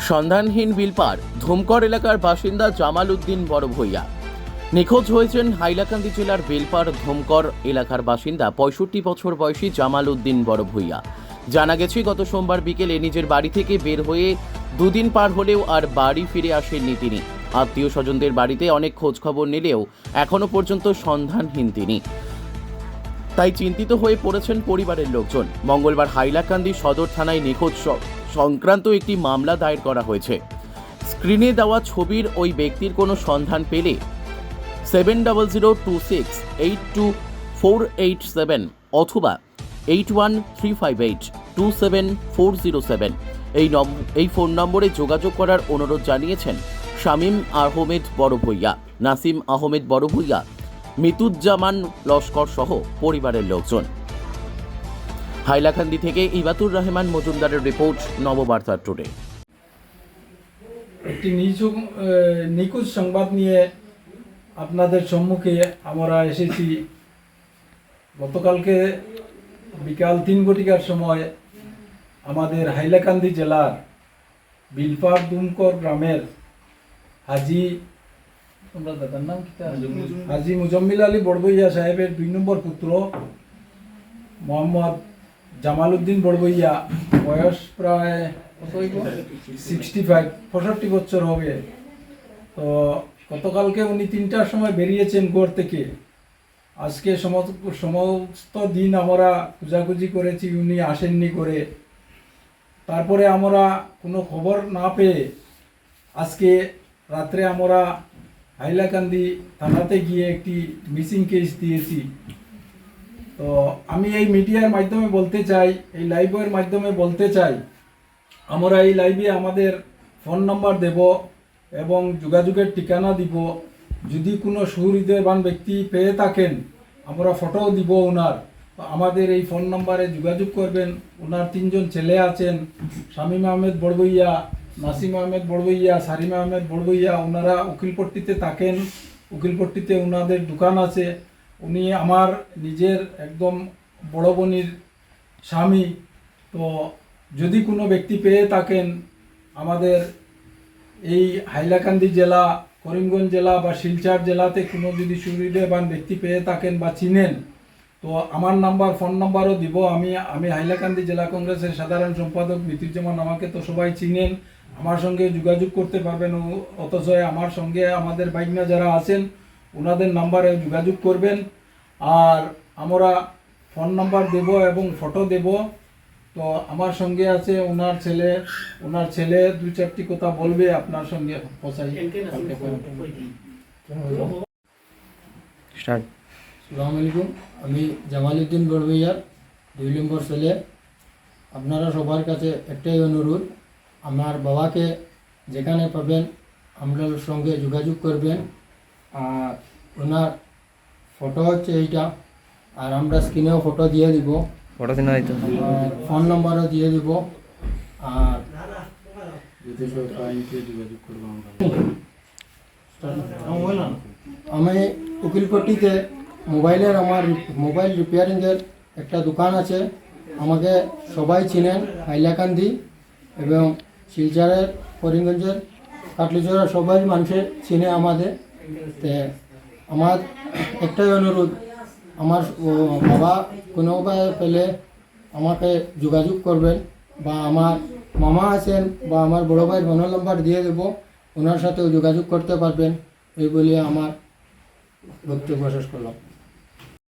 সন্ধানহীন বিলপার ধুমকর এলাকার বাসিন্দা জামাল উদ্দিন বড় ভূঁইয়া নিখোঁজ হয়েছেন হাইলাকান্দি জেলার বেলপার ধুমকর এলাকার বাসিন্দা ৬৫ বছর বয়সী জামাল উদ্দিন বড় ভূঁইয়া। জানা গেছে গত সোমবার বিকেলে নিজের বাড়ি থেকে বের হয়ে দুদিন পার হলেও আর বাড়ি ফিরে আসেননি তিনি। আত্মীয় স্বজনদের বাড়িতে অনেক খোঁজ খবর নিলেও এখনো পর্যন্ত সন্ধানহীন তিনি। তাই চিন্তিত হয়ে পড়েছেন পরিবারের লোকজন। মঙ্গলবার হাইলাকান্দি সদর থানায় নিখোঁজ সংক্রান্ত একটি মামলা দায়ের করা হয়েছে। স্ক্রিনে দেওয়া ছবির ওই ব্যক্তির কোনো সন্ধান পেলে 7002682487 অথবা 8135827407 এই ফোন নম্বরে যোগাযোগ করার অনুরোধ জানিয়েছেন শামীম আহমেদ বড় ভূঁইয়া, নাসিম আহমেদ বড় ভূঁইয়া, মিতুজ্জামান লস্কর সহ পরিবারের লোকজন। হাইলাকান্দি থেকে ইবাতুর রহমান মজুমদারের রিপোর্ট, নববার্তা টুডে। একটি নিখোঁজ সংবাদ নিয়ে আপনাদের সম্মুখে আমরা এসেছি। গতকালকে বিকাল ৩ ঘটিকার সময় আমাদের হাইলাকান্দি জেলার বিলপার দুমকর গ্রামের হাজি মুজম্মিল আলী বড়ভূঁইয়া সাহেবের ২ নম্বর পুত্র মোহাম্মদ জামাল উদ্দিন বড়ভূঁইয়া, বয়স প্রায় 65 বছর হবে। তো গতকালকে উনি ৩টার সময় বেরিয়েছেন ঘর থেকে। আজকে সমস্ত দিন আমরা খোঁজাখুঁজি করেছি, উনি আসেননি করে। তারপরে আমরা কোনো খবর না পেয়ে আজকে রাত্রে আমরা হাইলাকান্দি থানাতে গিয়ে একটি মিসিং কেস দিয়েছি। তো আমি এই মিডিয়ার মাধ্যমে বলতে চাই, এই লাইভের মাধ্যমে বলতে চাই, আমরা এই লাইভে আমাদের ফোন নাম্বার দেব এবং যোগাযোগের ঠিকানা দিব। যদি কোনো সুহৃদয়বান ব্যক্তি পেয়ে থাকেন আমরা ফটোও দিব ওনার। আমাদের এই ফোন নাম্বারে যোগাযোগ করবেন। ওনার 3 জন ছেলে আছেন, শামীম আহমেদ বড়ভূঁইয়া, নাসিম আহমেদ বড়ভূঁইয়া, সারিম আহমেদ বড়ভূঁইয়া। ওনারা উকিলপট্টিতে থাকেন, উকিলপট্টিতে ওনাদের দোকান আছে। উনি আমার নিজের একদম বড় বোনের স্বামী। তো যদি কোনো ব্যক্তি পেয়ে থাকেন আমাদের এই হাইলাকান্দি জেলা, করিমগঞ্জ জেলা বা শিলচর জেলাতে কোনো যদি সুহৃদয়বান ব্যক্তি পেয়ে থাকেন বা চিনেন, তো আমার নাম্বার, ফোন নাম্বারও দিব। আমি হাইলাকান্দি জেলা কংগ্রেসের সাধারণ সম্পাদক মিতুজ্জামান। আমাকে তো সবাই চিনেন, আমার সঙ্গে যোগাযোগ করতে পারবেন। অথচ আমার সঙ্গে আমাদের বাইকনা যারা আছেন ওনাদের নাম্বারে যোগাযোগ করবেন। আর আমরা ফোন নাম্বার দেব এবং ফটো দেব। তো আমার সঙ্গে আছে ওনার ছেলে 2-4টি কথা বলবে আপনার সঙ্গে পৌঁছাই। আসসালামু আলাইকুম, আমি জামাল উদ্দিন বড়ভূঁইয়ার 2 নম্বর ছেলে। আপনারা সবার কাছে একটাই অনুরোধ, আমার বাবাকে যেখানে পাবেন আপনার সঙ্গে যোগাযোগ করবেন। আর ওনার ফটো হচ্ছে এইটা, আর আমরা স্ক্রিনেও ফটো দিয়ে দিব, ফোন নাম্বারও দিয়ে দিব। আর আমি উকিলপট্টিতে আমার মোবাইল রিপেয়ারিংয়ের একটা দোকান আছে। আমাকে সবাই চিনেন, হাইলাকান্দি এবং শিলচরের, করিমগঞ্জের, কাটলিচরের সবাই মানুষের চিনে আমাদের। তে আমার একটাই অনুরোধ, আমার বাবা কোনো উপায় পেলে আমাকে যোগাযোগ করবেন, বা আমার মামা আছেন বা আমার বড় ভাইয়ের ফোন নাম্বার দিয়ে দেবো, ওনার সাথেও যোগাযোগ করতে পারবেন। এই বলে আমার বক্তব্য শেষ করলাম।